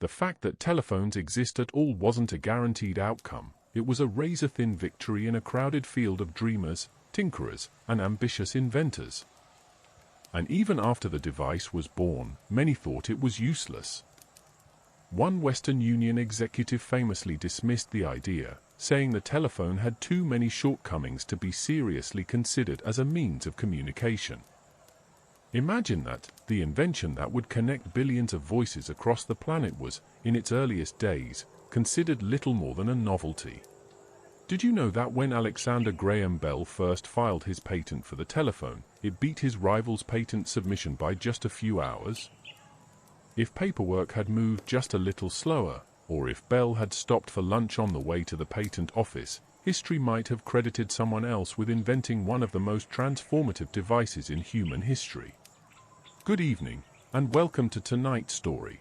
The fact that telephones exist at all wasn't a guaranteed outcome. It was a razor-thin victory in a crowded field of dreamers, tinkerers, and ambitious inventors. And even after the device was born, many thought it was useless. One Western Union executive famously dismissed the idea, saying the telephone had too many shortcomings to be seriously considered as a means of communication. Imagine that, the invention that would connect billions of voices across the planet was, in its earliest days, considered little more than a novelty. Did you know that when Alexander Graham Bell first filed his patent for the telephone, it beat his rival's patent submission by just a few hours? If paperwork had moved just a little slower, or if Bell had stopped for lunch on the way to the patent office, history might have credited someone else with inventing one of the most transformative devices in human history. Good evening, and welcome to tonight's story.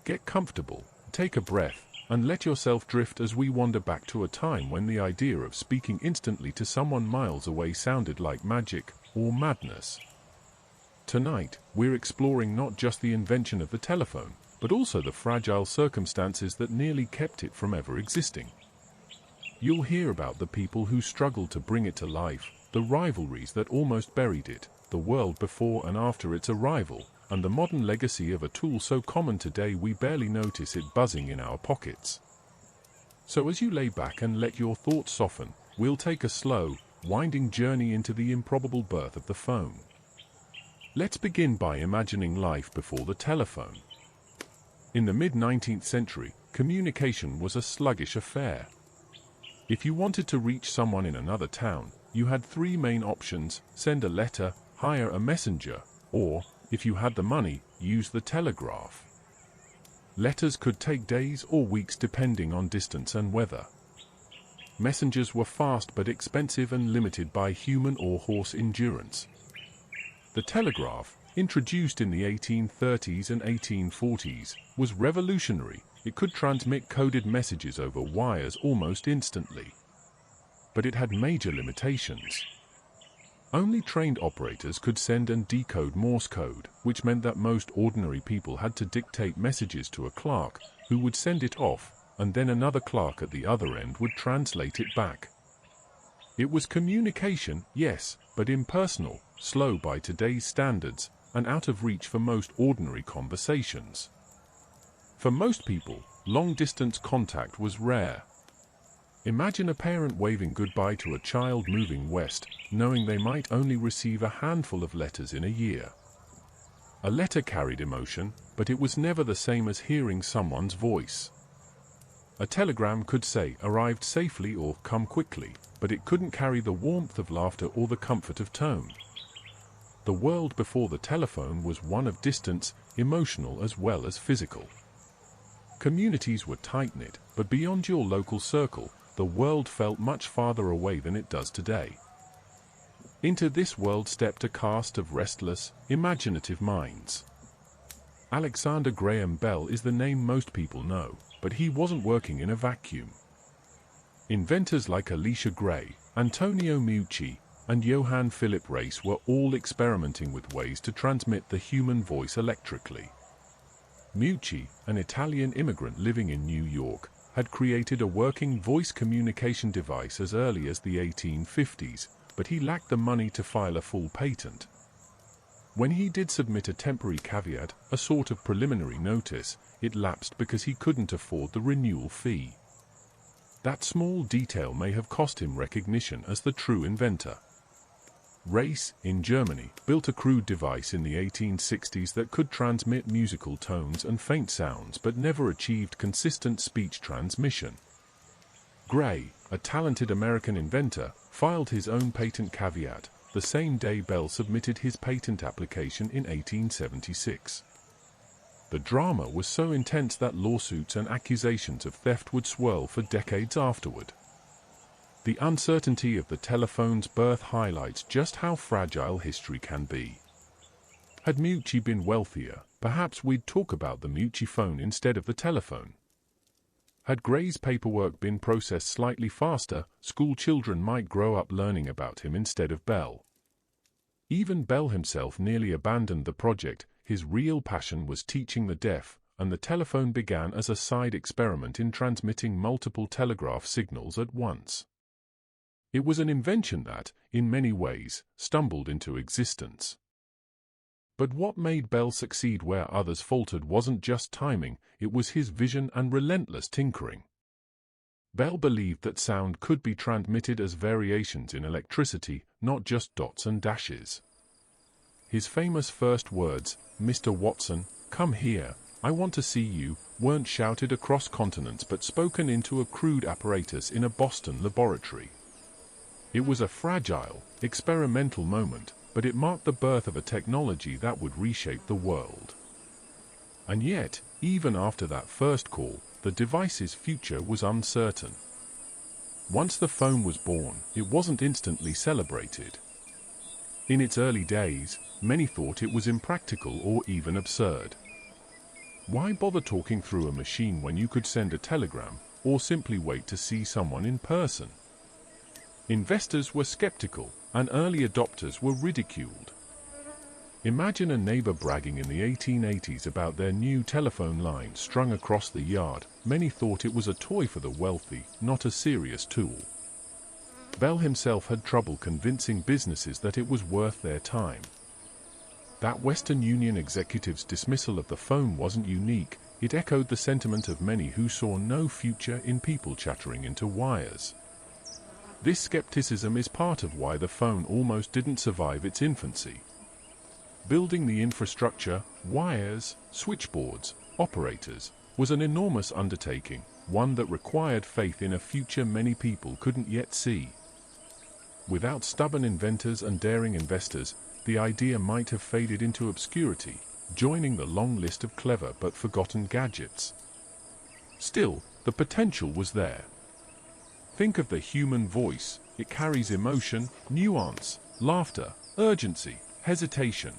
Get comfortable, take a breath, and let yourself drift as we wander back to a time when the idea of speaking instantly to someone miles away sounded like magic or madness. Tonight, we're exploring not just the invention of the telephone, but also the fragile circumstances that nearly kept it from ever existing. You'll hear about the people who struggled to bring it to life, the rivalries that almost buried it, the world before and after its arrival, and the modern legacy of a tool so common today we barely notice it buzzing in our pockets. So as you lay back and let your thoughts soften, we'll take a slow, winding journey into the improbable birth of the phone. Let's begin by imagining life before the telephone. In the mid-19th century, communication was a sluggish affair. If you wanted to reach someone in another town, you had three main options: send a letter, hire a messenger, or, if you had the money, use the telegraph. Letters could take days or weeks depending on distance and weather. Messengers were fast but expensive and limited by human or horse endurance. The telegraph, introduced in the 1830s and 1840s, was revolutionary. It could transmit coded messages over wires almost instantly. But it had major limitations. Only trained operators could send and decode Morse code, which meant that most ordinary people had to dictate messages to a clerk, who would send it off, and then another clerk at the other end would translate it back. It was communication, yes, but impersonal, slow by today's standards, and out of reach for most ordinary conversations. For most people, long-distance contact was rare. Imagine a parent waving goodbye to a child moving west, knowing they might only receive a handful of letters in a year. A letter carried emotion, but it was never the same as hearing someone's voice. A telegram could say, "arrived safely" or "come quickly," but it couldn't carry the warmth of laughter or the comfort of tone. The world before the telephone was one of distance, emotional as well as physical. Communities were tight-knit, but beyond your local circle, the world felt much farther away than it does today. Into this world stepped a cast of restless, imaginative minds. Alexander Graham Bell is the name most people know, but he wasn't working in a vacuum. Inventors like Elisha Gray, Antonio Meucci, and Johann Philipp Reis were all experimenting with ways to transmit the human voice electrically. Meucci, an Italian immigrant living in New York, had created a working voice communication device as early as the 1850s, but he lacked the money to file a full patent. When he did submit a temporary caveat, a sort of preliminary notice, it lapsed because he couldn't afford the renewal fee. That small detail may have cost him recognition as the true inventor. Reis, in Germany, built a crude device in the 1860s that could transmit musical tones and faint sounds but never achieved consistent speech transmission. Gray, a talented American inventor, filed his own patent caveat the same day Bell submitted his patent application in 1876. The drama was so intense that lawsuits and accusations of theft would swirl for decades afterward. The uncertainty of the telephone's birth highlights just how fragile history can be. Had Meucci been wealthier, perhaps we'd talk about the Meucci phone instead of the telephone. Had Gray's paperwork been processed slightly faster, school children might grow up learning about him instead of Bell. Even Bell himself nearly abandoned the project. His real passion was teaching the deaf, and the telephone began as a side experiment in transmitting multiple telegraph signals at once. It was an invention that, in many ways, stumbled into existence. But what made Bell succeed where others faltered wasn't just timing, it was his vision and relentless tinkering. Bell believed that sound could be transmitted as variations in electricity, not just dots and dashes. His famous first words, "Mr. Watson, come here, I want to see you," weren't shouted across continents but spoken into a crude apparatus in a Boston laboratory. It was a fragile, experimental moment, but it marked the birth of a technology that would reshape the world. And yet, even after that first call, the device's future was uncertain. Once the phone was born, it wasn't instantly celebrated. In its early days, many thought it was impractical or even absurd. Why bother talking through a machine when you could send a telegram, or simply wait to see someone in person? Investors were skeptical, and early adopters were ridiculed. Imagine a neighbor bragging in the 1880s about their new telephone line strung across the yard. Many thought it was a toy for the wealthy, not a serious tool. Bell himself had trouble convincing businesses that it was worth their time. That Western Union executive's dismissal of the phone wasn't unique, it echoed the sentiment of many who saw no future in people chattering into wires. This skepticism is part of why the phone almost didn't survive its infancy. Building the infrastructure, wires, switchboards, operators, was an enormous undertaking, one that required faith in a future many people couldn't yet see. Without stubborn inventors and daring investors, the idea might have faded into obscurity, joining the long list of clever but forgotten gadgets. Still, the potential was there. Think of the human voice. It carries emotion, nuance, laughter, urgency, hesitation.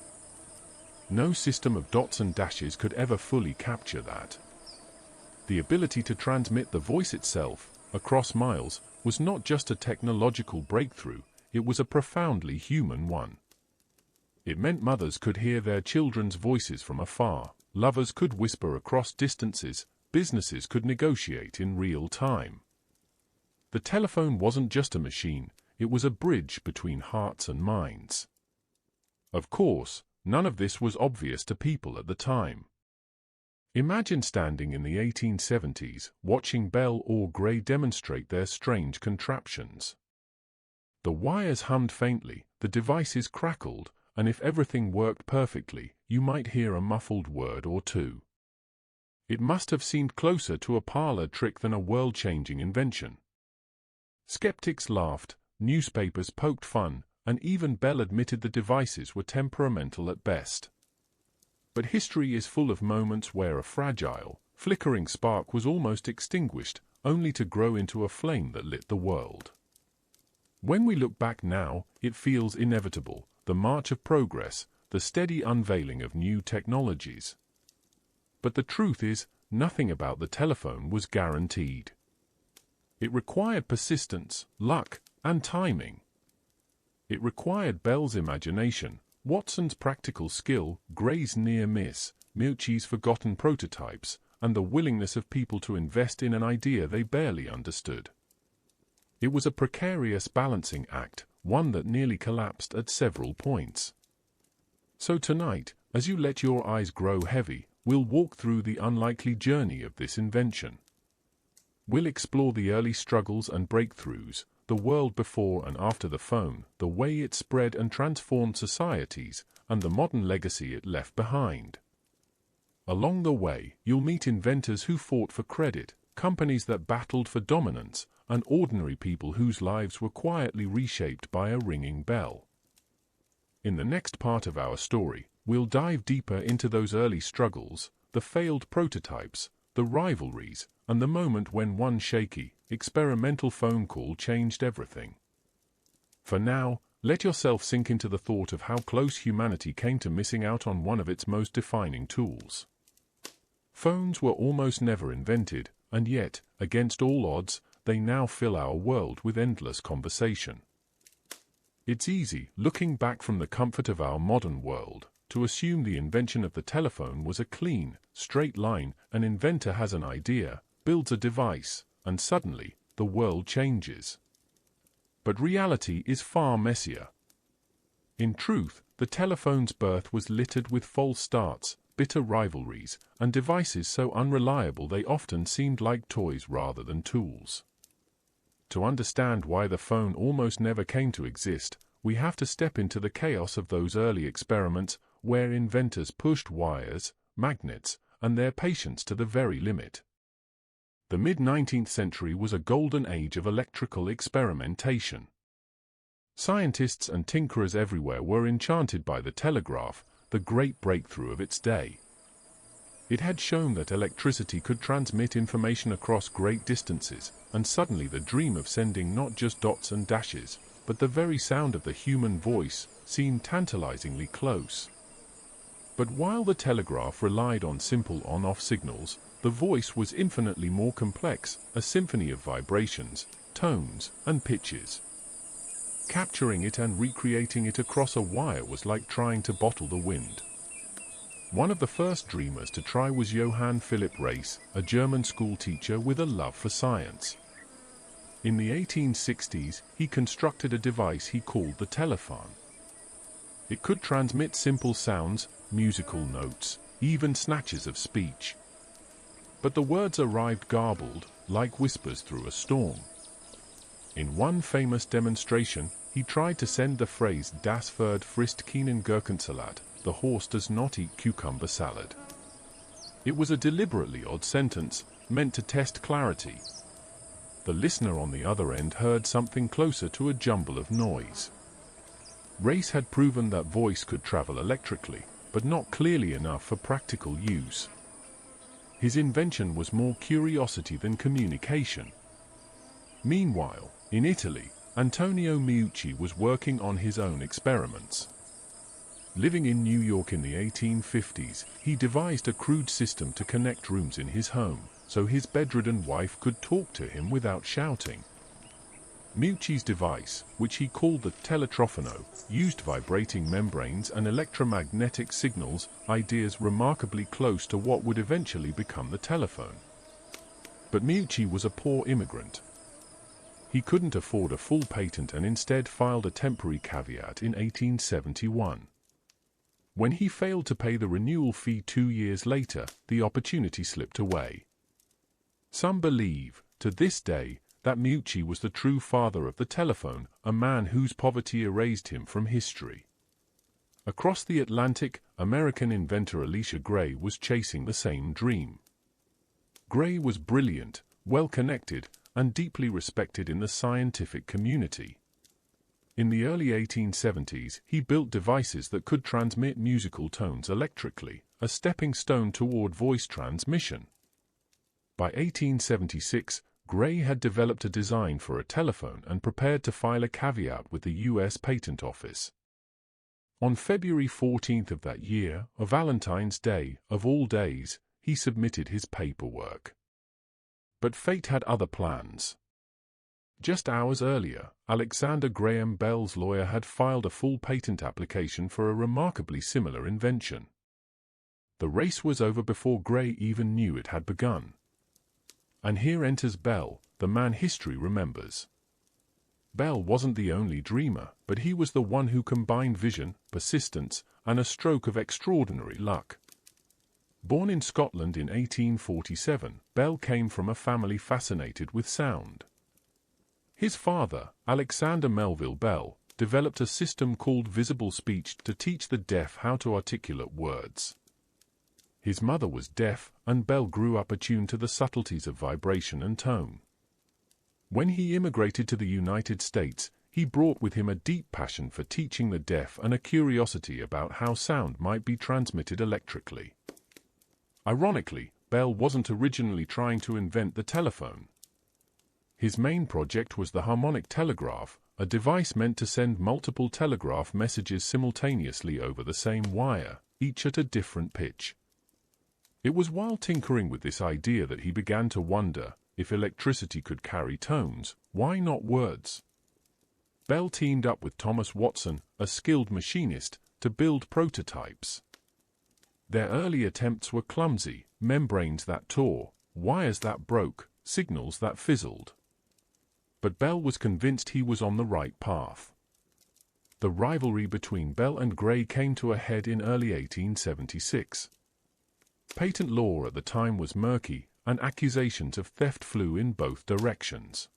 No system of dots and dashes could ever fully capture that. The ability to transmit the voice itself, across miles, was not just a technological breakthrough, it was a profoundly human one. It meant mothers could hear their children's voices from afar, lovers could whisper across distances, businesses could negotiate in real time. The telephone wasn't just a machine, it was a bridge between hearts and minds. Of course, none of this was obvious to people at the time. Imagine standing in the 1870s, watching Bell or Gray demonstrate their strange contraptions. The wires hummed faintly, the devices crackled, and if everything worked perfectly, you might hear a muffled word or two. It must have seemed closer to a parlor trick than a world-changing invention. Skeptics laughed, newspapers poked fun, and even Bell admitted the devices were temperamental at best. But history is full of moments where a fragile, flickering spark was almost extinguished, only to grow into a flame that lit the world. When we look back now, it feels inevitable, the march of progress, the steady unveiling of new technologies. But the truth is, nothing about the telephone was guaranteed. It required persistence, luck, and timing. It required Bell's imagination, Watson's practical skill, Gray's near miss, Milchi's forgotten prototypes, and the willingness of people to invest in an idea they barely understood. It was a precarious balancing act, one that nearly collapsed at several points. So tonight, as you let your eyes grow heavy, we'll walk through the unlikely journey of this invention. We'll explore the early struggles and breakthroughs, the world before and after the phone, the way it spread and transformed societies, and the modern legacy it left behind. Along the way, you'll meet inventors who fought for credit, companies that battled for dominance, and ordinary people whose lives were quietly reshaped by a ringing bell. In the next part of our story, we'll dive deeper into those early struggles, the failed prototypes, the rivalries, and the moment when one shaky, experimental phone call changed everything. For now, let yourself sink into the thought of how close humanity came to missing out on one of its most defining tools. Phones were almost never invented, and yet, against all odds, they now fill our world with endless conversation. It's easy, looking back from the comfort of our modern world, to assume the invention of the telephone was a clean, straight line. An inventor has an idea, builds a device, and suddenly, the world changes. But reality is far messier. In truth, the telephone's birth was littered with false starts, bitter rivalries, and devices so unreliable they often seemed like toys rather than tools. To understand why the phone almost never came to exist, we have to step into the chaos of those early experiments where inventors pushed wires, magnets, and their patience to the very limit. The mid-19th century was a golden age of electrical experimentation. Scientists and tinkerers everywhere were enchanted by the telegraph, the great breakthrough of its day. It had shown that electricity could transmit information across great distances, and suddenly the dream of sending not just dots and dashes, but the very sound of the human voice, seemed tantalizingly close. But while the telegraph relied on simple on-off signals, the voice was infinitely more complex, a symphony of vibrations, tones, and pitches. Capturing it and recreating it across a wire was like trying to bottle the wind. One of the first dreamers to try was Johann Philipp Reis, a German school teacher with a love for science. In the 1860s, he constructed a device he called the telephone. It could transmit simple sounds, musical notes, even snatches of speech. But the words arrived garbled, like whispers through a storm. In one famous demonstration, he tried to send the phrase "Das Pferd frisst keinen Gurkensalat," the horse does not eat cucumber salad. It was a deliberately odd sentence, meant to test clarity. The listener on the other end heard something closer to a jumble of noise. Reis had proven that voice could travel electrically, but not clearly enough for practical use. His invention was more curiosity than communication. Meanwhile, in Italy, Antonio Meucci was working on his own experiments. Living in New York in the 1850s, he devised a crude system to connect rooms in his home, so his bedridden wife could talk to him without shouting. Meucci's device, which he called the teletrofono, used vibrating membranes and electromagnetic signals, ideas remarkably close to what would eventually become the telephone. But Meucci was a poor immigrant. He couldn't afford a full patent and instead filed a temporary caveat in 1871. When he failed to pay the renewal fee 2 years later, the opportunity slipped away. Some believe, to this day, that Meucci was the true father of the telephone, a man whose poverty erased him from history. Across the Atlantic, American inventor Elisha Gray was chasing the same dream. Gray was brilliant, well-connected, and deeply respected in the scientific community. In the early 1870s, he built devices that could transmit musical tones electrically, a stepping stone toward voice transmission. By 1876, Gray had developed a design for a telephone and prepared to file a caveat with the U.S. Patent Office. On February 14th of that year, a Valentine's Day, of all days, he submitted his paperwork. But fate had other plans. Just hours earlier, Alexander Graham Bell's lawyer had filed a full patent application for a remarkably similar invention. The race was over before Gray even knew it had begun. And here enters Bell, the man history remembers. Bell wasn't the only dreamer, but he was the one who combined vision, persistence, and a stroke of extraordinary luck. Born in Scotland in 1847, Bell came from a family fascinated with sound. His father, Alexander Melville Bell, developed a system called visible speech to teach the deaf how to articulate words. His mother was deaf, and Bell grew up attuned to the subtleties of vibration and tone. When he immigrated to the United States, he brought with him a deep passion for teaching the deaf and a curiosity about how sound might be transmitted electrically. Ironically, Bell wasn't originally trying to invent the telephone. His main project was the harmonic telegraph, a device meant to send multiple telegraph messages simultaneously over the same wire, each at a different pitch. It was while tinkering with this idea that he began to wonder, if electricity could carry tones, why not words? Bell teamed up with Thomas Watson, a skilled machinist, to build prototypes. Their early attempts were clumsy, membranes that tore, wires that broke, signals that fizzled. But Bell was convinced he was on the right path. The rivalry between Bell and Gray came to a head in early 1876. Patent law at the time was murky, and accusations of theft flew in both directions.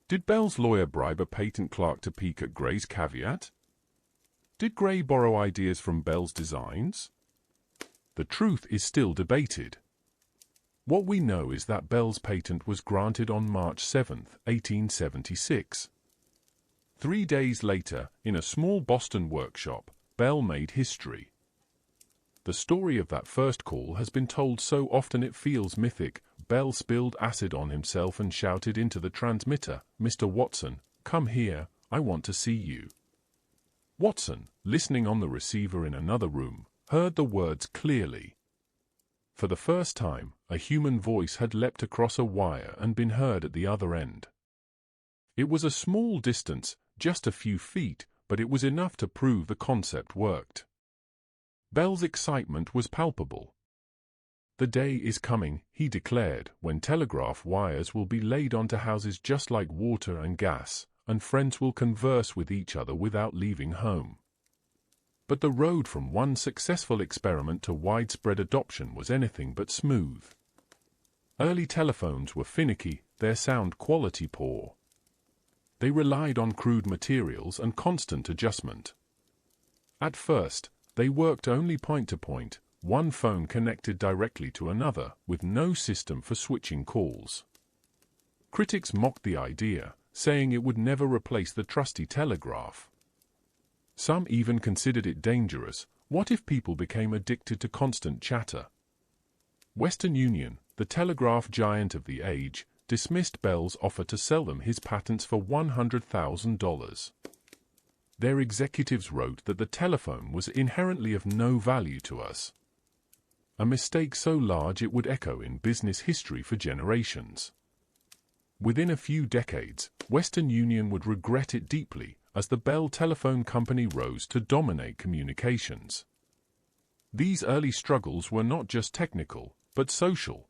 Did Bell's lawyer bribe a patent clerk to peek at Gray's caveat? Did Gray borrow ideas from Bell's designs? The truth is still debated. What we know is that Bell's patent was granted on March 7, 1876. 3 days later, in a small Boston workshop, Bell made history. The story of that first call has been told so often it feels mythic. Bell spilled acid on himself and shouted into the transmitter, "Mr. Watson, come here, I want to see you." Watson, listening on the receiver in another room, heard the words clearly. For the first time, a human voice had leapt across a wire and been heard at the other end. It was a small distance, just a few feet, but it was enough to prove the concept worked. Bell's excitement was palpable. "The day is coming," he declared, "when telegraph wires will be laid onto houses just like water and gas, and friends will converse with each other without leaving home." But the road from one successful experiment to widespread adoption was anything but smooth. Early telephones were finicky, their sound quality poor. They relied on crude materials and constant adjustment. At first, they worked only point-to-point, one phone connected directly to another, with no system for switching calls. Critics mocked the idea, saying it would never replace the trusty telegraph. Some even considered it dangerous. What if people became addicted to constant chatter? Western Union, the telegraph giant of the age, dismissed Bell's offer to sell them his patents for $100,000. Their executives wrote that the telephone was inherently of no value to us. A mistake so large it would echo in business history for generations. Within a few decades, Western Union would regret it deeply, as the Bell Telephone Company rose to dominate communications. These early struggles were not just technical, but social.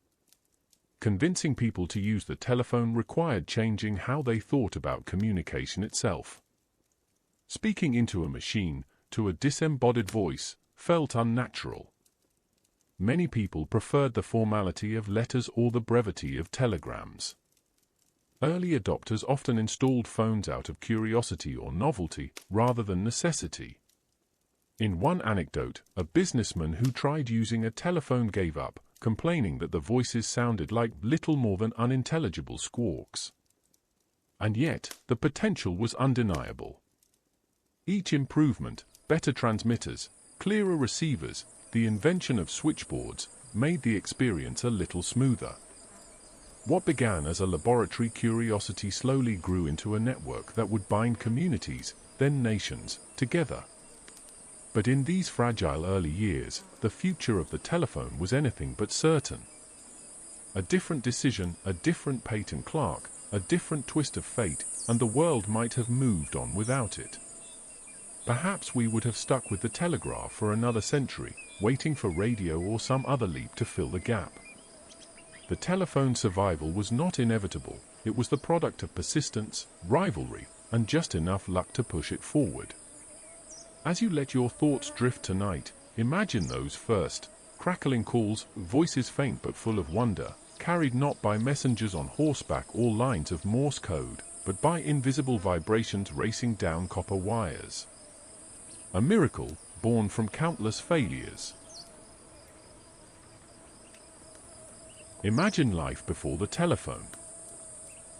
Convincing people to use the telephone required changing how they thought about communication itself. Speaking into a machine, to a disembodied voice, felt unnatural. Many people preferred the formality of letters or the brevity of telegrams. Early adopters often installed phones out of curiosity or novelty, rather than necessity. In one anecdote, a businessman who tried using a telephone gave up, complaining that the voices sounded like little more than unintelligible squawks. And yet, the potential was undeniable. Each improvement, better transmitters, clearer receivers, the invention of switchboards, made the experience a little smoother. What began as a laboratory curiosity slowly grew into a network that would bind communities, then nations, together. But in these fragile early years, the future of the telephone was anything but certain. A different decision, a different patent clerk, a different twist of fate, and the world might have moved on without it. Perhaps we would have stuck with the telegraph for another century, waiting for radio or some other leap to fill the gap. The telephone's survival was not inevitable, it was the product of persistence, rivalry, and just enough luck to push it forward. As you let your thoughts drift tonight, imagine those first, crackling calls, voices faint but full of wonder, carried not by messengers on horseback or lines of Morse code, but by invisible vibrations racing down copper wires. A miracle born from countless failures. Imagine life before the telephone.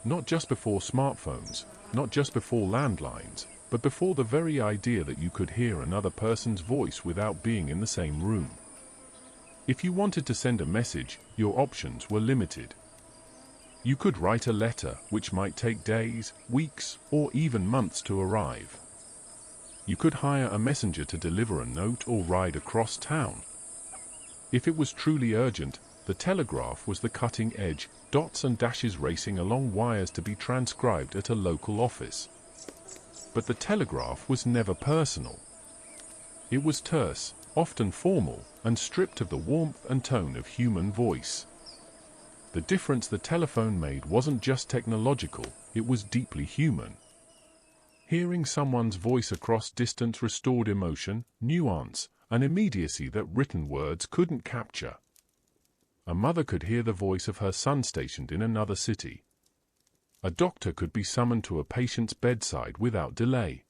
Not just before smartphones, not just before landlines, but before the very idea that you could hear another person's voice without being in the same room. If you wanted to send a message, your options were limited. You could write a letter, which might take days, weeks, or even months to arrive. You could hire a messenger to deliver a note or ride across town. If it was truly urgent, the telegraph was the cutting edge, dots and dashes racing along wires to be transcribed at a local office. But the telegraph was never personal. It was terse, often formal, and stripped of the warmth and tone of human voice. The difference the telephone made wasn't just technological, it was deeply human. Hearing someone's voice across distance restored emotion, nuance, and immediacy that written words couldn't capture. A mother could hear the voice of her son stationed in another city. A doctor could be summoned to a patient's bedside without delay.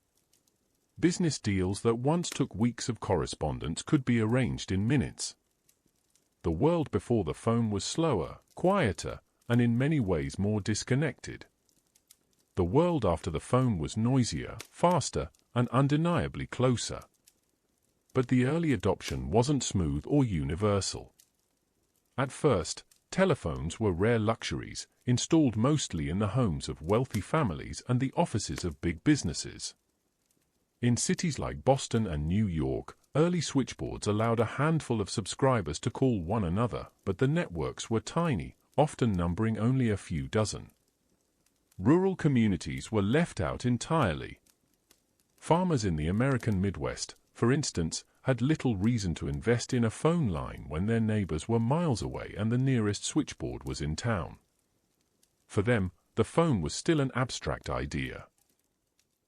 Business deals that once took weeks of correspondence could be arranged in minutes. The world before the phone was slower, quieter, and in many ways more disconnected. The world after the phone was noisier, faster, and undeniably closer. But the early adoption wasn't smooth or universal. At first, telephones were rare luxuries, installed mostly in the homes of wealthy families and the offices of big businesses. In cities like Boston and New York, early switchboards allowed a handful of subscribers to call one another, but the networks were tiny, often numbering only a few dozen. Rural communities were left out entirely. Farmers in the American Midwest, for instance, had little reason to invest in a phone line when their neighbors were miles away and the nearest switchboard was in town. For them, the phone was still an abstract idea.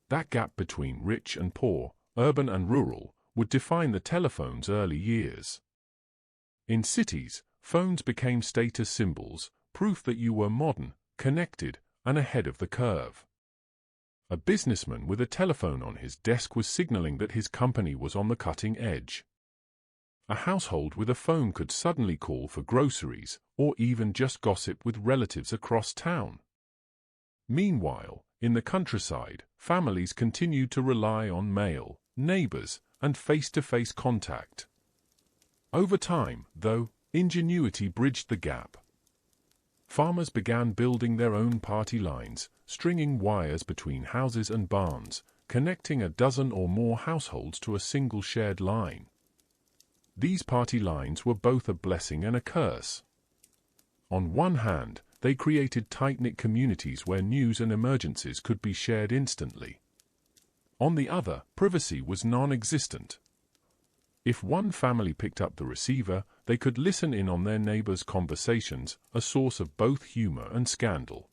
That gap between rich and poor, urban and rural, would define the telephone's early years. In cities, phones became status symbols, proof that you were modern, connected, and ahead of the curve. A businessman with a telephone on his desk was signaling that his company was on the cutting edge. A household with a phone could suddenly call for groceries, or even just gossip with relatives across town. Meanwhile, in the countryside, families continued to rely on mail, neighbors, and face-to-face contact. Over time, though, ingenuity bridged the gap. Farmers began building their own party lines, stringing wires between houses and barns, connecting a dozen or more households to a single shared line. These party lines were both a blessing and a curse. On one hand, they created tight-knit communities where news and emergencies could be shared instantly. On the other, privacy was non-existent. If one family picked up the receiver, they could listen in on their neighbors' conversations, a source of both humor and scandal.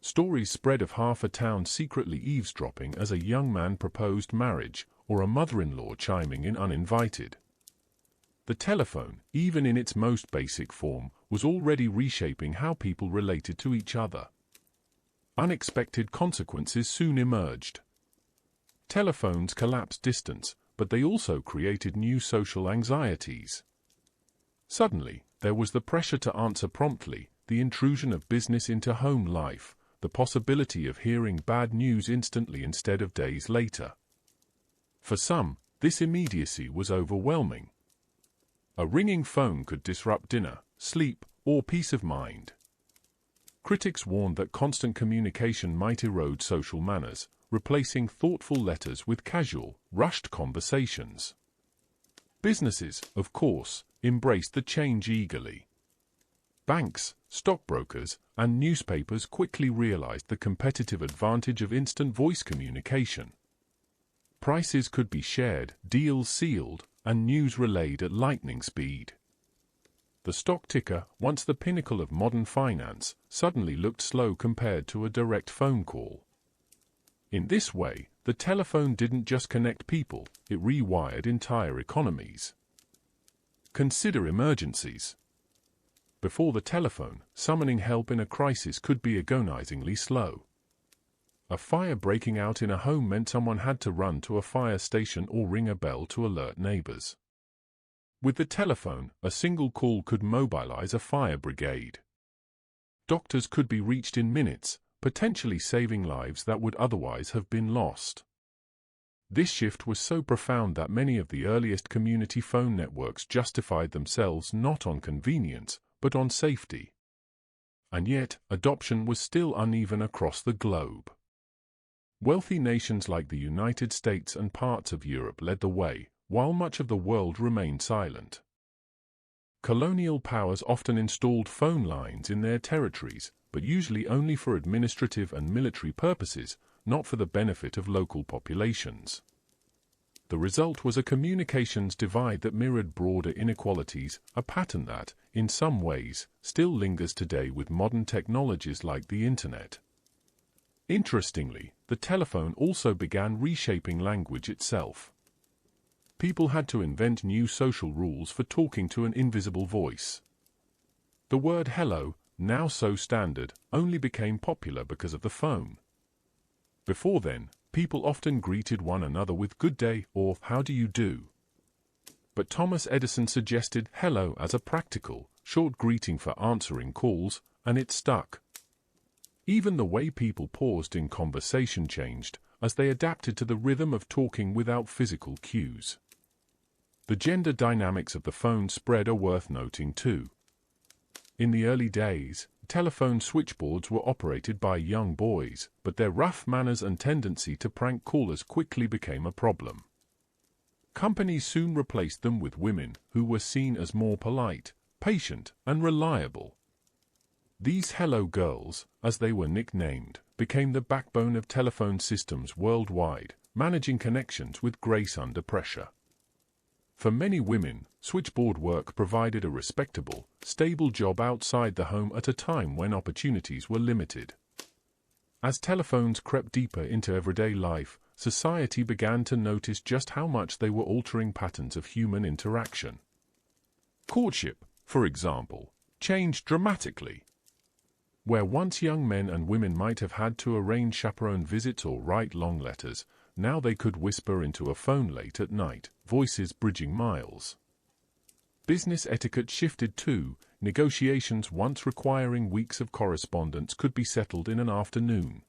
Stories spread of half a town secretly eavesdropping as a young man proposed marriage, or a mother-in-law chiming in uninvited. The telephone, even in its most basic form, was already reshaping how people related to each other. Unexpected consequences soon emerged. Telephones collapsed distance, but they also created new social anxieties. Suddenly, there was the pressure to answer promptly, the intrusion of business into home life, the possibility of hearing bad news instantly instead of days later. For some, this immediacy was overwhelming. A ringing phone could disrupt dinner, sleep, or peace of mind. Critics warned that constant communication might erode social manners, replacing thoughtful letters with casual, rushed conversations. Businesses, of course, embraced the change eagerly. Banks, stockbrokers, and newspapers quickly realized the competitive advantage of instant voice communication. Prices could be shared, deals sealed, and news relayed at lightning speed. The stock ticker, once the pinnacle of modern finance, suddenly looked slow compared to a direct phone call. In this way, the telephone didn't just connect people, it rewired entire economies. Consider emergencies. Before the telephone, summoning help in a crisis could be agonizingly slow. A fire breaking out in a home meant someone had to run to a fire station or ring a bell to alert neighbors. With the telephone, a single call could mobilize a fire brigade. Doctors could be reached in minutes, potentially saving lives that would otherwise have been lost. This shift was so profound that many of the earliest community phone networks justified themselves not on convenience, but on safety. And yet, adoption was still uneven across the globe. Wealthy nations like the United States and parts of Europe led the way, while much of the world remained silent. Colonial powers often installed phone lines in their territories, but usually only for administrative and military purposes, not for the benefit of local populations. The result was a communications divide that mirrored broader inequalities, a pattern that, in some ways, still lingers today with modern technologies like the Internet. Interestingly, the telephone also began reshaping language itself. People had to invent new social rules for talking to an invisible voice. The word hello, now so standard, only became popular because of the phone. Before then, people often greeted one another with good day or how do you do. But Thomas Edison suggested hello as a practical, short greeting for answering calls, and it stuck. Even the way people paused in conversation changed, as they adapted to the rhythm of talking without physical cues. The gender dynamics of the phone spread are worth noting too. In the early days, telephone switchboards were operated by young boys, but their rough manners and tendency to prank callers quickly became a problem. Companies soon replaced them with women who were seen as more polite, patient, and reliable. These hello girls, as they were nicknamed, became the backbone of telephone systems worldwide, managing connections with grace under pressure. For many women, switchboard work provided a respectable, stable job outside the home at a time when opportunities were limited. As telephones crept deeper into everyday life, society began to notice just how much they were altering patterns of human interaction. Courtship, for example, changed dramatically. Where once young men and women might have had to arrange chaperone visits or write long letters, now they could whisper into a phone late at night, voices bridging miles. Business etiquette shifted too. Negotiations once requiring weeks of correspondence could be settled in an afternoon.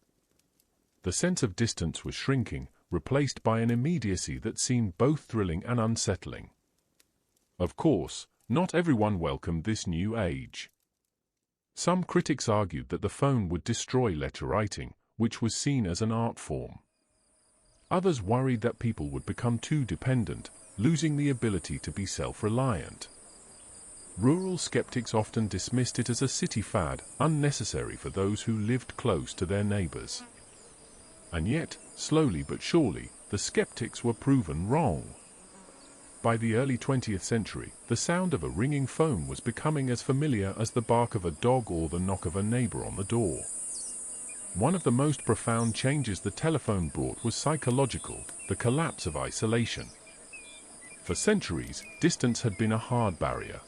The sense of distance was shrinking, replaced by an immediacy that seemed both thrilling and unsettling. Of course, not everyone welcomed this new age. Some critics argued that the phone would destroy letter writing, which was seen as an art form. Others worried that people would become too dependent, losing the ability to be self-reliant. Rural skeptics often dismissed it as a city fad, unnecessary for those who lived close to their neighbors. And yet, slowly but surely, the skeptics were proven wrong. By the early 20th century, the sound of a ringing phone was becoming as familiar as the bark of a dog or the knock of a neighbor on the door. One of the most profound changes the telephone brought was psychological, the collapse of isolation. For centuries, distance had been a hard barrier.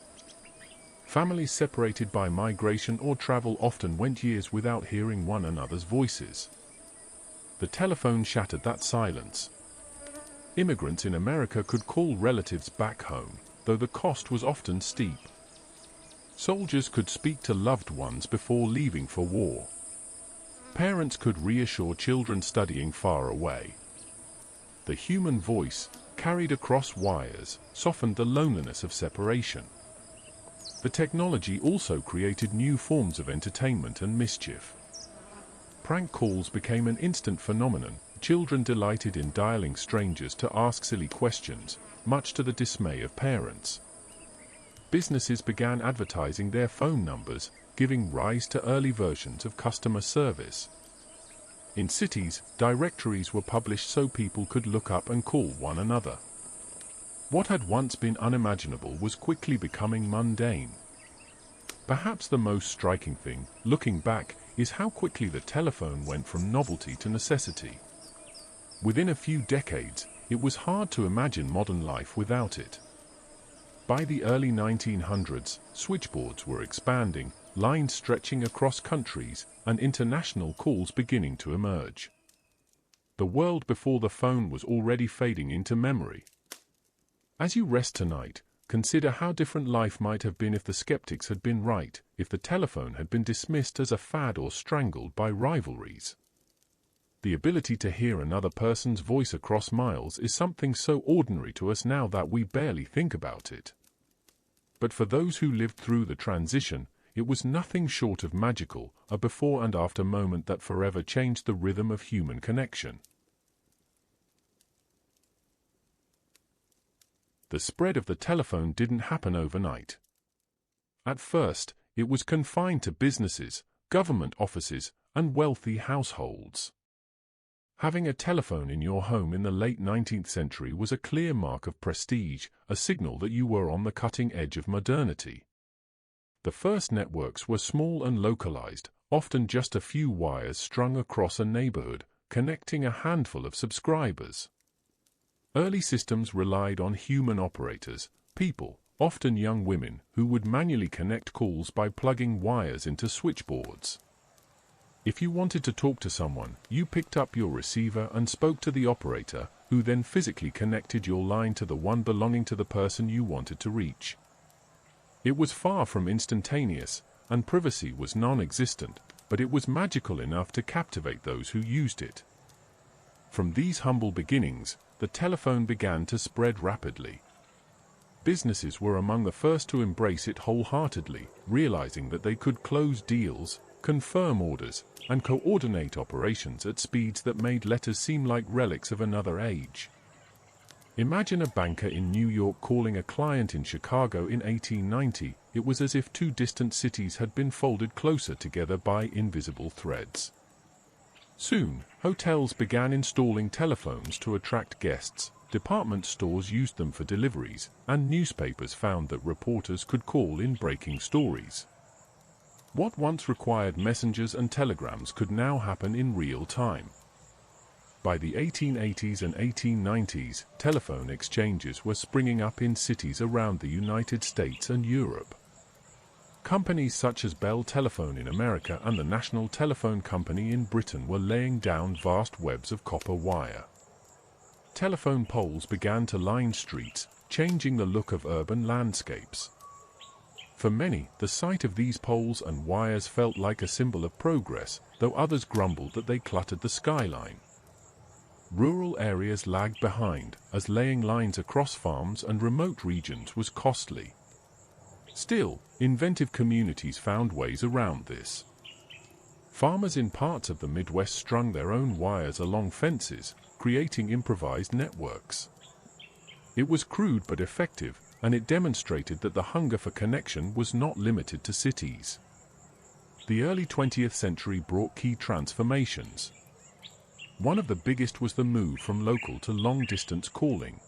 Families separated by migration or travel often went years without hearing one another's voices. The telephone shattered that silence. Immigrants in America could call relatives back home, though the cost was often steep. Soldiers could speak to loved ones before leaving for war. Parents could reassure children studying far away. The human voice, carried across wires, softened the loneliness of separation. The technology also created new forms of entertainment and mischief. Prank calls became an instant phenomenon. Children delighted in dialing strangers to ask silly questions, much to the dismay of parents. Businesses began advertising their phone numbers, giving rise to early versions of customer service. In cities, directories were published so people could look up and call one another. What had once been unimaginable was quickly becoming mundane. Perhaps the most striking thing, looking back, is how quickly the telephone went from novelty to necessity. Within a few decades, it was hard to imagine modern life without it. By the early 1900s, switchboards were expanding, lines stretching across countries, and international calls beginning to emerge. The world before the phone was already fading into memory. As you rest tonight, consider how different life might have been if the skeptics had been right, if the telephone had been dismissed as a fad or strangled by rivalries. The ability to hear another person's voice across miles is something so ordinary to us now that we barely think about it. But for those who lived through the transition, it was nothing short of magical, a before and after moment that forever changed the rhythm of human connection. The spread of the telephone didn't happen overnight. At first, it was confined to businesses, government offices, and wealthy households. Having a telephone in your home in the late 19th century was a clear mark of prestige, a signal that you were on the cutting edge of modernity. The first networks were small and localized, often just a few wires strung across a neighborhood, connecting a handful of subscribers. Early systems relied on human operators, people, often young women, who would manually connect calls by plugging wires into switchboards. If you wanted to talk to someone, you picked up your receiver and spoke to the operator, who then physically connected your line to the one belonging to the person you wanted to reach. It was far from instantaneous, and privacy was non-existent, but it was magical enough to captivate those who used it. From these humble beginnings, the telephone began to spread rapidly. Businesses were among the first to embrace it wholeheartedly, realizing that they could close deals, confirm orders, and coordinate operations at speeds that made letters seem like relics of another age. Imagine a banker in New York calling a client in Chicago in 1890. It was as if two distant cities had been folded closer together by invisible threads. Soon, hotels began installing telephones to attract guests, department stores used them for deliveries, and newspapers found that reporters could call in breaking stories. What once required messengers and telegrams could now happen in real time. By the 1880s and 1890s, telephone exchanges were springing up in cities around the United States and Europe. Companies such as Bell Telephone in America and the National Telephone Company in Britain were laying down vast webs of copper wire. Telephone poles began to line streets, changing the look of urban landscapes. For many, the sight of these poles and wires felt like a symbol of progress, though others grumbled that they cluttered the skyline. Rural areas lagged behind, as laying lines across farms and remote regions was costly. Still, inventive communities found ways around this. Farmers in parts of the Midwest strung their own wires along fences, creating improvised networks. It was crude but effective, and it demonstrated that the hunger for connection was not limited to cities. The early 20th century brought key transformations. One of the biggest was the move from local to long-distance calling.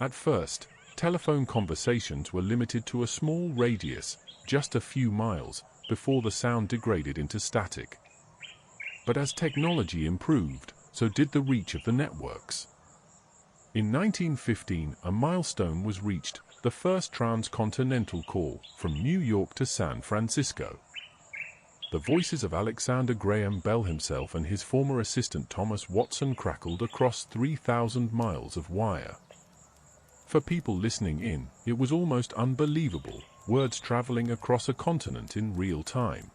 At first, telephone conversations were limited to a small radius, just a few miles, before the sound degraded into static. But as technology improved, so did the reach of the networks. In 1915, a milestone was reached, the first transcontinental call, from New York to San Francisco. The voices of Alexander Graham Bell himself and his former assistant Thomas Watson crackled across 3,000 miles of wire. For people listening in, it was almost unbelievable, words traveling across a continent in real time.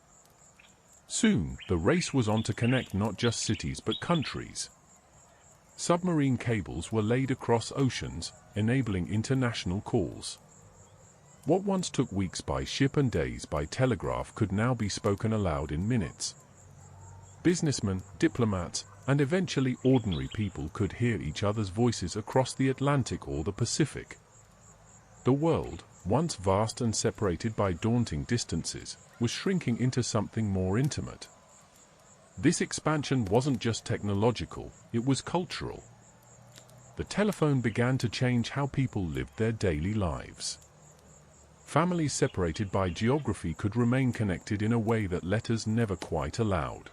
Soon, the race was on to connect not just cities but countries. Submarine cables were laid across oceans, enabling international calls. What once took weeks by ship and days by telegraph could now be spoken aloud in minutes. Businessmen, diplomats, and eventually ordinary people could hear each other's voices across the Atlantic or the Pacific. The world, once vast and separated by daunting distances, was shrinking into something more intimate. This expansion wasn't just technological, it was cultural. The telephone began to change how people lived their daily lives. Families separated by geography could remain connected in a way that letters never quite allowed.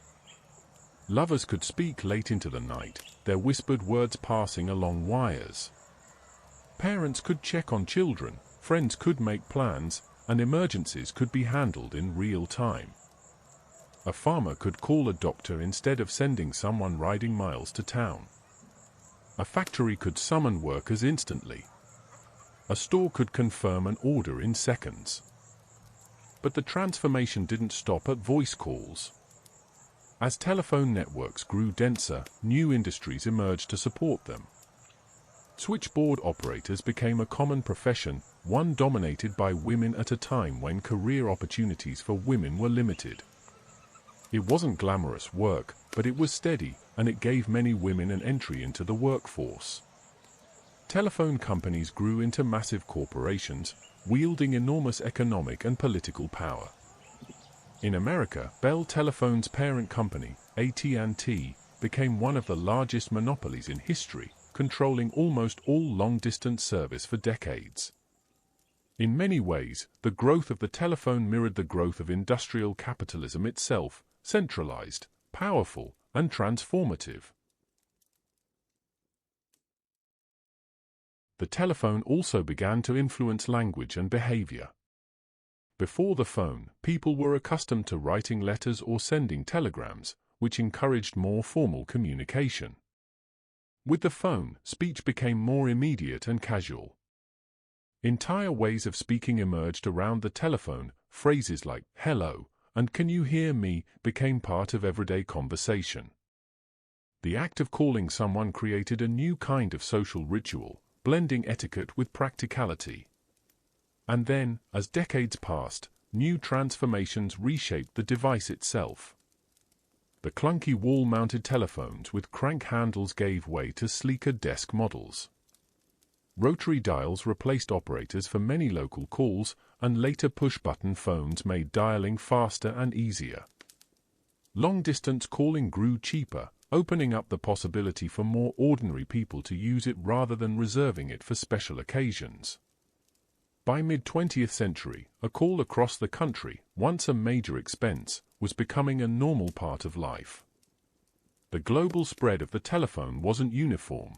Lovers could speak late into the night, their whispered words passing along wires. Parents could check on children, friends could make plans, and emergencies could be handled in real time. A farmer could call a doctor instead of sending someone riding miles to town. A factory could summon workers instantly. A store could confirm an order in seconds. But the transformation didn't stop at voice calls. As telephone networks grew denser, new industries emerged to support them. Switchboard operators became a common profession, one dominated by women at a time when career opportunities for women were limited. It wasn't glamorous work, but it was steady, and it gave many women an entry into the workforce. Telephone companies grew into massive corporations, wielding enormous economic and political power. In America, Bell Telephone's parent company, AT&T, became one of the largest monopolies in history, controlling almost all long-distance service for decades. In many ways, the growth of the telephone mirrored the growth of industrial capitalism itself, centralized, powerful, and transformative. The telephone also began to influence language and behavior. Before the phone, people were accustomed to writing letters or sending telegrams, which encouraged more formal communication. With the phone, speech became more immediate and casual. Entire ways of speaking emerged around the telephone. Phrases like "hello" and "can you hear me" became part of everyday conversation. The act of calling someone created a new kind of social ritual, blending etiquette with practicality. And then, as decades passed, new transformations reshaped the device itself. The clunky wall-mounted telephones with crank handles gave way to sleeker desk models. Rotary dials replaced operators for many local calls, and later push-button phones made dialing faster and easier. Long-distance calling grew cheaper, opening up the possibility for more ordinary people to use it rather than reserving it for special occasions. By mid-20th century, a call across the country, once a major expense, was becoming a normal part of life. The global spread of the telephone wasn't uniform.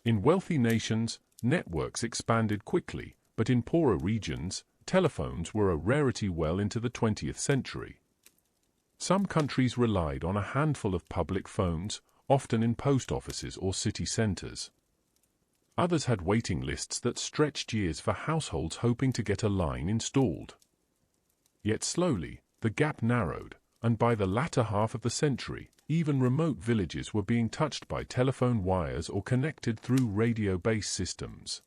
In wealthy nations, networks expanded quickly, but in poorer regions, telephones were a rarity well into the 20th century. Some countries relied on a handful of public phones, often in post offices or city centers. Others had waiting lists that stretched years for households hoping to get a line installed. Yet slowly, the gap narrowed, and by the latter half of the century, even remote villages were being touched by telephone wires or connected through radio-based systems.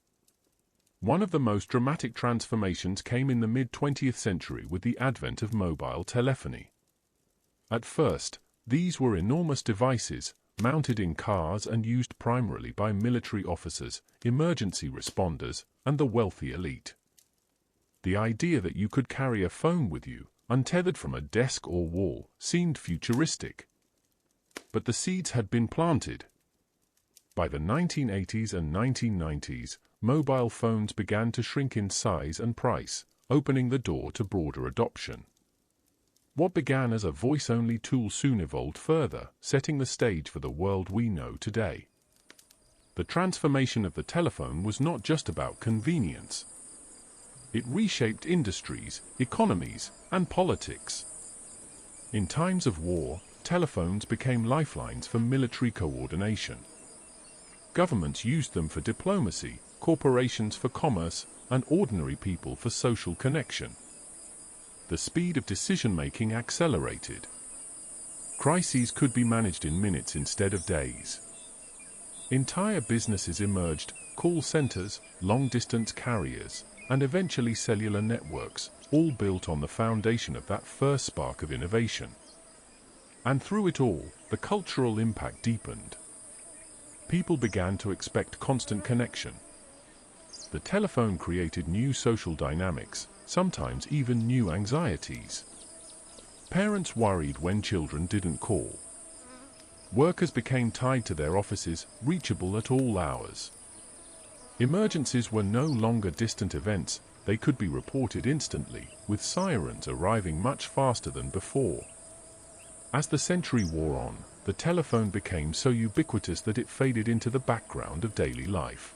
One of the most dramatic transformations came in the mid-20th century with the advent of mobile telephony. At first, these were enormous devices, mounted in cars and used primarily by military officers, emergency responders, and the wealthy elite. The idea that you could carry a phone with you, untethered from a desk or wall, seemed futuristic. But the seeds had been planted. By the 1980s and 1990s, mobile phones began to shrink in size and price, opening the door to broader adoption. What began as a voice-only tool soon evolved further, setting the stage for the world we know today. The transformation of the telephone was not just about convenience. It reshaped industries, economies, and politics. In times of war, telephones became lifelines for military coordination. Governments used them for diplomacy, corporations for commerce, and ordinary people for social connection. The speed of decision-making accelerated. Crises could be managed in minutes instead of days. Entire businesses emerged, call centers, long-distance carriers, and eventually cellular networks, all built on the foundation of that first spark of innovation. And through it all, the cultural impact deepened. People began to expect constant connection. The telephone created new social dynamics, sometimes even new anxieties. Parents worried when children didn't call. Workers became tied to their offices, reachable at all hours. Emergencies were no longer distant events, they could be reported instantly, with sirens arriving much faster than before. As the century wore on, the telephone became so ubiquitous that it faded into the background of daily life.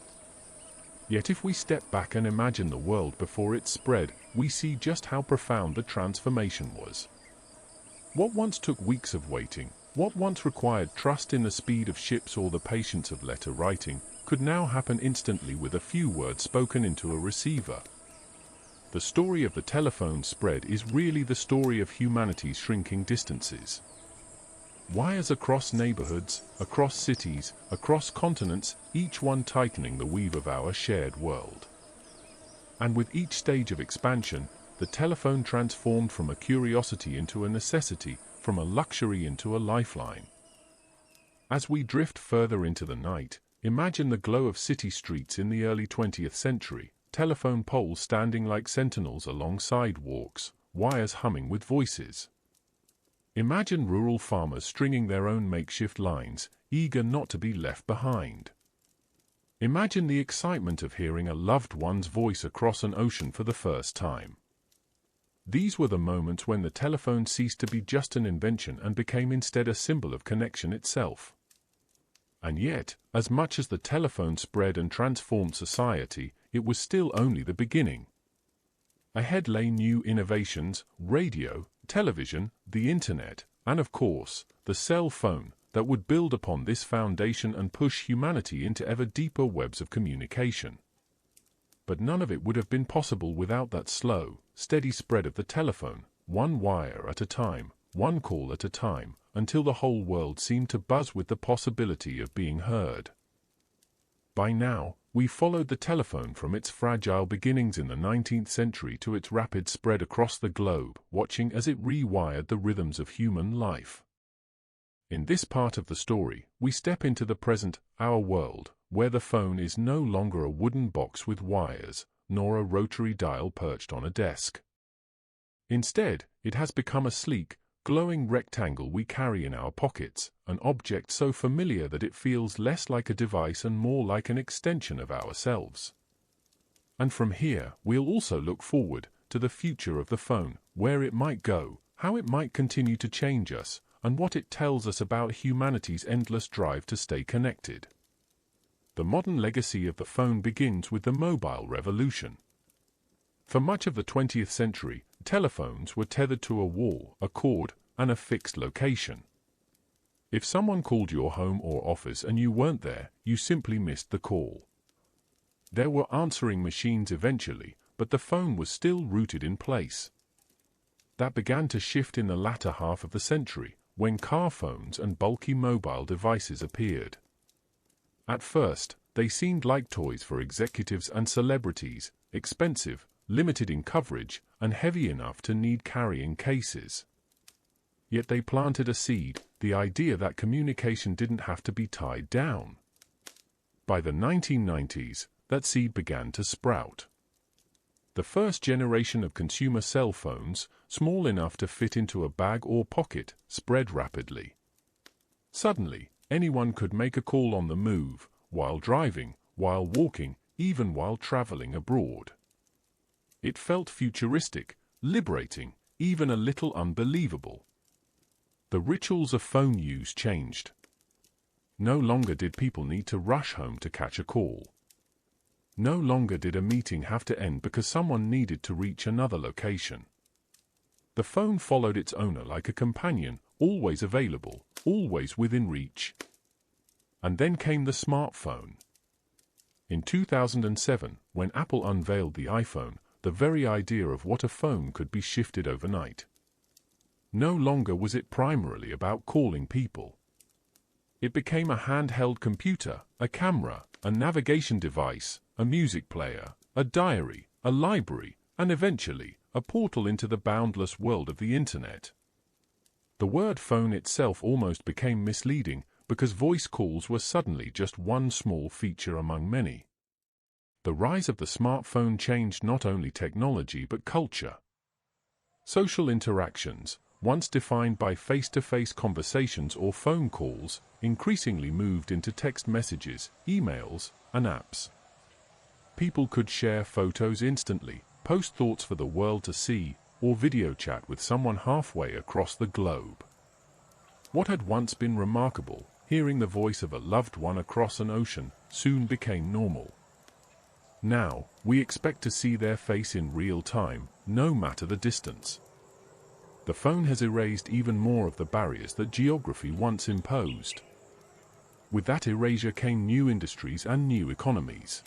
Yet if we step back and imagine the world before it spread, we see just how profound the transformation was. What once took weeks of waiting, what once required trust in the speed of ships or the patience of letter writing, could now happen instantly with a few words spoken into a receiver. The story of the telephone spread is really the story of humanity's shrinking distances. Wires across neighborhoods, across cities, across continents, each one tightening the weave of our shared world. And with each stage of expansion, the telephone transformed from a curiosity into a necessity, from a luxury into a lifeline. As we drift further into the night, imagine the glow of city streets in the early 20th century, telephone poles standing like sentinels along sidewalks, wires humming with voices. Imagine rural farmers stringing their own makeshift lines, eager not to be left behind. Imagine the excitement of hearing a loved one's voice across an ocean for the first time. These were the moments when the telephone ceased to be just an invention and became instead a symbol of connection itself. And yet, as much as the telephone spread and transformed society, it was still only the beginning. Ahead lay new innovations: radio, television, the internet, and of course, the cell phone, that would build upon this foundation and push humanity into ever deeper webs of communication. But none of it would have been possible without that slow, steady spread of the telephone, one wire at a time, one call at a time, until the whole world seemed to buzz with the possibility of being heard. By now, we followed the telephone from its fragile beginnings in the 19th century to its rapid spread across the globe, watching as it rewired the rhythms of human life. In this part of the story, we step into the present, our world, where the phone is no longer a wooden box with wires, nor a rotary dial perched on a desk. Instead, it has become a sleek, glowing rectangle we carry in our pockets, an object so familiar that it feels less like a device and more like an extension of ourselves. And from here, we'll also look forward to the future of the phone, where it might go, how it might continue to change us, and what it tells us about humanity's endless drive to stay connected. The modern legacy of the phone begins with the mobile revolution. For much of the 20th century, telephones were tethered to a wall, a cord, and a fixed location. If someone called your home or office and you weren't there, you simply missed the call. There were answering machines eventually, but the phone was still rooted in place. That began to shift in the latter half of the century, when car phones and bulky mobile devices appeared. At first, they seemed like toys for executives and celebrities, expensive, limited in coverage, and heavy enough to need carrying cases. Yet they planted a seed, the idea that communication didn't have to be tied down. By the 1990s, that seed began to sprout. The first generation of consumer cell phones, small enough to fit into a bag or pocket, spread rapidly. Suddenly, anyone could make a call on the move, while driving, while walking, even while traveling abroad. It felt futuristic, liberating, even a little unbelievable. The rituals of phone use changed. No longer did people need to rush home to catch a call. No longer did a meeting have to end because someone needed to reach another location. The phone followed its owner like a companion, always available, always within reach. And then came the smartphone. In 2007, when Apple unveiled the iPhone, the very idea of what a phone could be shifted overnight. No longer was it primarily about calling people. It became a handheld computer, a camera, a navigation device, a music player, a diary, a library, and eventually, a portal into the boundless world of the internet. The word phone itself almost became misleading because voice calls were suddenly just one small feature among many. The rise of the smartphone changed not only technology but culture. Social interactions, once defined by face-to-face conversations or phone calls, increasingly moved into text messages, emails, and apps. People could share photos instantly, post thoughts for the world to see, or video chat with someone halfway across the globe. What had once been remarkable, hearing the voice of a loved one across an ocean, soon became normal. Now, we expect to see their face in real time, no matter the distance. The phone has erased even more of the barriers that geography once imposed. With that erasure came new industries and new economies.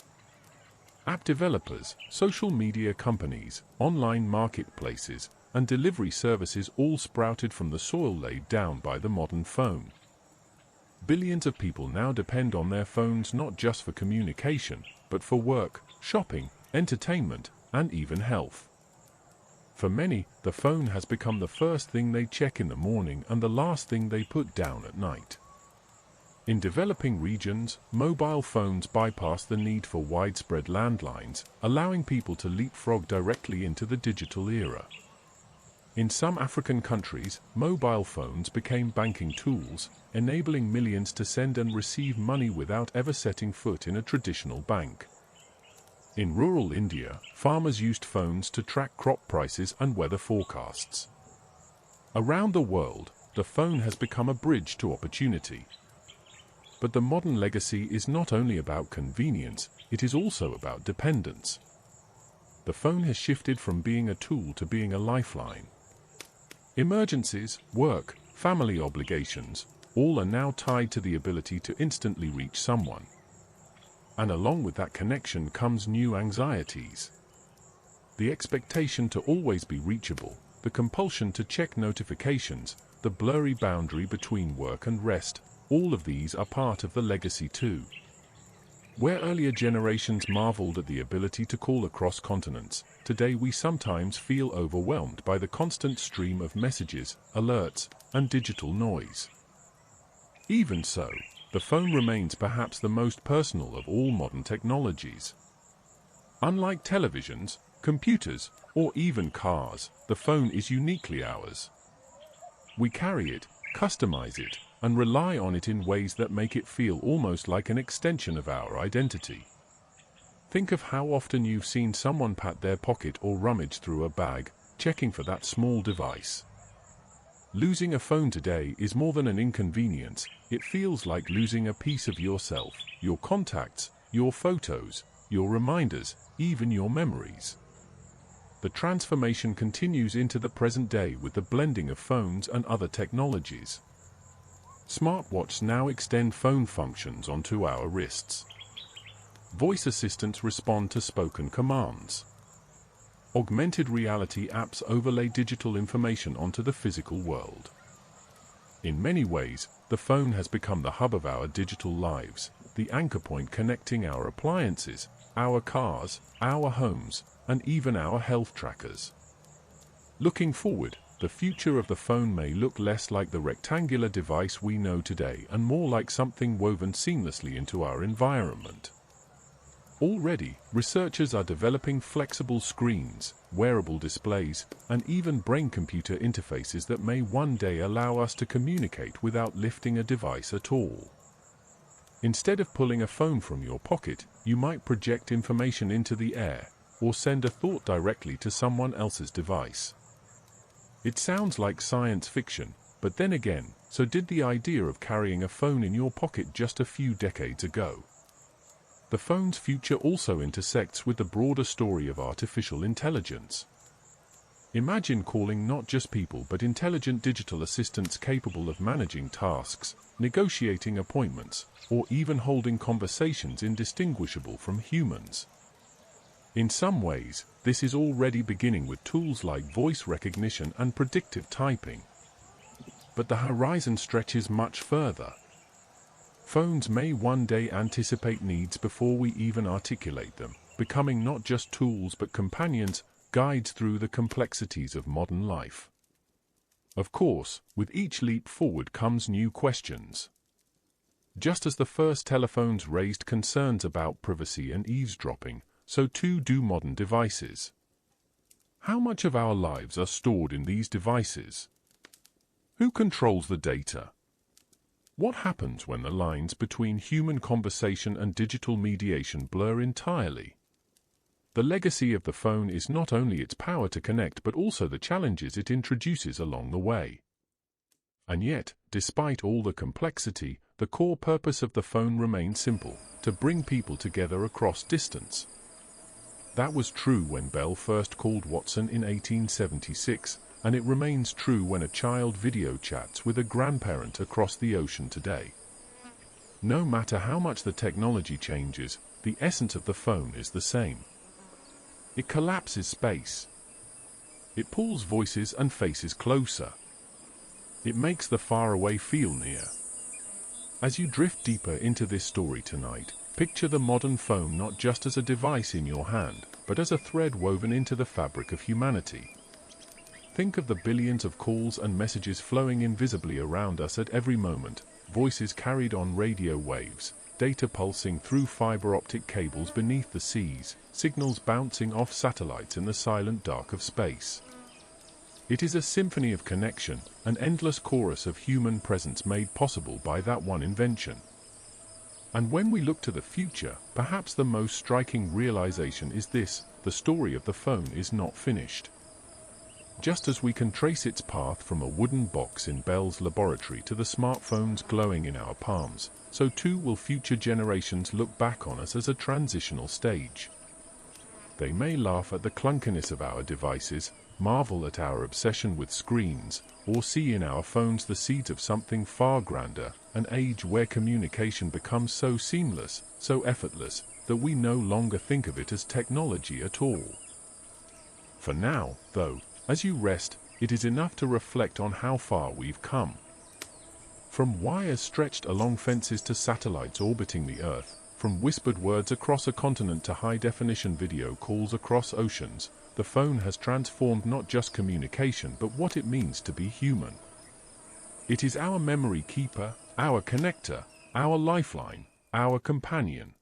App developers, social media companies, online marketplaces, and delivery services all sprouted from the soil laid down by the modern phone. Billions of people now depend on their phones not just for communication, but for work, shopping, entertainment, and even health. For many, the phone has become the first thing they check in the morning and the last thing they put down at night. In developing regions, mobile phones bypass the need for widespread landlines, allowing people to leapfrog directly into the digital era. In some African countries, mobile phones became banking tools, enabling millions to send and receive money without ever setting foot in a traditional bank. In rural India, farmers used phones to track crop prices and weather forecasts. Around the world, the phone has become a bridge to opportunity. But the modern legacy is not only about convenience, it is also about dependence. The phone has shifted from being a tool to being a lifeline. Emergencies, work, family obligations, all are now tied to the ability to instantly reach someone. And along with that connection comes new anxieties. The expectation to always be reachable, the compulsion to check notifications, the blurry boundary between work and rest, all of these are part of the legacy too. Where earlier generations marveled at the ability to call across continents, today we sometimes feel overwhelmed by the constant stream of messages, alerts, and digital noise. Even so, the phone remains perhaps the most personal of all modern technologies. Unlike televisions, computers, or even cars, the phone is uniquely ours. We carry it, customize it, and rely on it in ways that make it feel almost like an extension of our identity. Think of how often you've seen someone pat their pocket or rummage through a bag, checking for that small device. Losing a phone today is more than an inconvenience, it feels like losing a piece of yourself, your contacts, your photos, your reminders, even your memories. The transformation continues into the present day with the blending of phones and other technologies. Smartwatches now extend phone functions onto our wrists. Voice assistants respond to spoken commands. Augmented reality apps overlay digital information onto the physical world. In many ways, the phone has become the hub of our digital lives, the anchor point connecting our appliances, our cars, our homes, and even our health trackers. Looking forward, the future of the phone may look less like the rectangular device we know today and more like something woven seamlessly into our environment. Already, researchers are developing flexible screens, wearable displays, and even brain-computer interfaces that may one day allow us to communicate without lifting a device at all. Instead of pulling a phone from your pocket, you might project information into the air, or send a thought directly to someone else's device. It sounds like science fiction, but then again, so did the idea of carrying a phone in your pocket just a few decades ago. The phone's future also intersects with the broader story of artificial intelligence. Imagine calling not just people but intelligent digital assistants capable of managing tasks, negotiating appointments, or even holding conversations indistinguishable from humans. In some ways, this is already beginning with tools like voice recognition and predictive typing. But the horizon stretches much further. Phones may one day anticipate needs before we even articulate them, becoming not just tools but companions, guides through the complexities of modern life. Of course, with each leap forward comes new questions. Just as the first telephones raised concerns about privacy and eavesdropping, so too do modern devices. How much of our lives are stored in these devices? Who controls the data? What happens when the lines between human conversation and digital mediation blur entirely? The legacy of the phone is not only its power to connect but also the challenges it introduces along the way. And yet, despite all the complexity, the core purpose of the phone remains simple: to bring people together across distance. That was true when Bell first called Watson in 1876, and it remains true when a child video chats with a grandparent across the ocean today. No matter how much the technology changes, the essence of the phone is the same. It collapses space. It pulls voices and faces closer. It makes the far away feel near. As you drift deeper into this story tonight, picture the modern phone not just as a device in your hand, but as a thread woven into the fabric of humanity. Think of the billions of calls and messages flowing invisibly around us at every moment, voices carried on radio waves, data pulsing through fiber optic cables beneath the seas, signals bouncing off satellites in the silent dark of space. It is a symphony of connection, an endless chorus of human presence made possible by that one invention. And when we look to the future, perhaps the most striking realization is this: the story of the phone is not finished. Just as we can trace its path from a wooden box in Bell's laboratory to the smartphones glowing in our palms, so too will future generations look back on us as a transitional stage. They may laugh at the clunkiness of our devices, marvel at our obsession with screens, or see in our phones the seeds of something far grander, an age where communication becomes so seamless, so effortless, that we no longer think of it as technology at all. For now, though, as you rest, it is enough to reflect on how far we've come. From wires stretched along fences to satellites orbiting the Earth, from whispered words across a continent to high-definition video calls across oceans, the phone has transformed not just communication but what it means to be human. It is our memory keeper, our connector, our lifeline, our companion.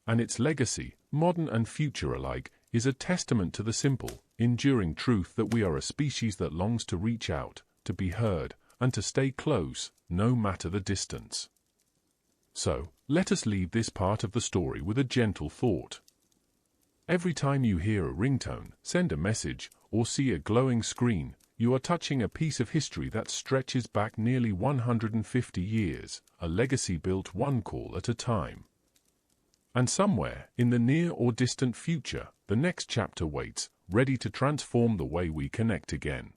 And its legacy, modern and future alike, is a testament to the simple, enduring truth that we are a species that longs to reach out, to be heard, and to stay close, no matter the distance. So, let us leave this part of the story with a gentle thought. Every time you hear a ringtone, send a message, or see a glowing screen, you are touching a piece of history that stretches back nearly 150 years, a legacy built one call at a time. And somewhere, in the near or distant future, the next chapter waits, ready to transform the way we connect again.